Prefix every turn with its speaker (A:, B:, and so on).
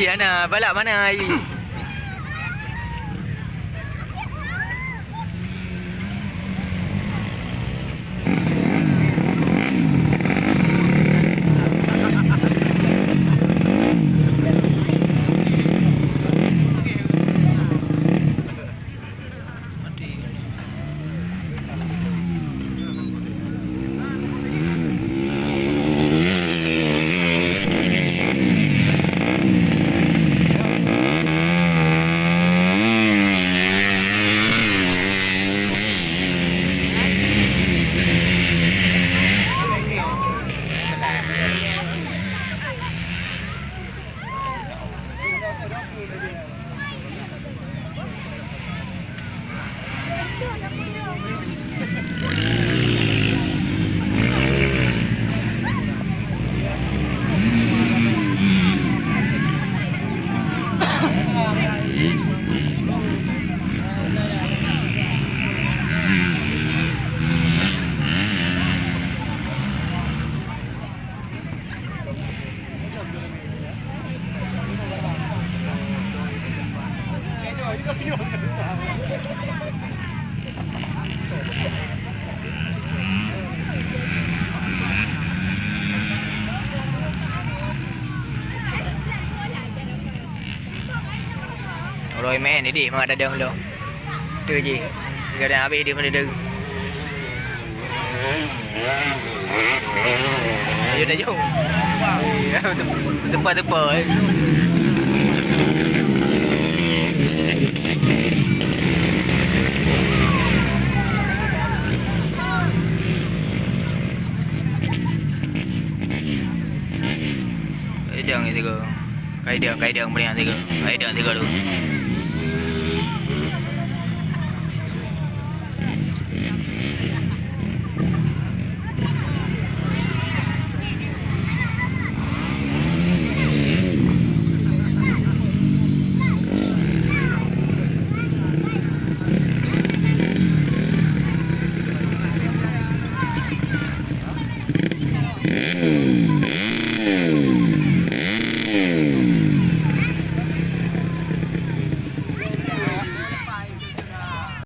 A: Ana, balak mana air? Rồi mẹ này đi mà đã đơn luôn. Đưa gì? Giờ nào bị đi mà đưa. Vô đây vô. Tụp bờ ấy. Cái đường này thì cái đường bên này thì cái đường thì được.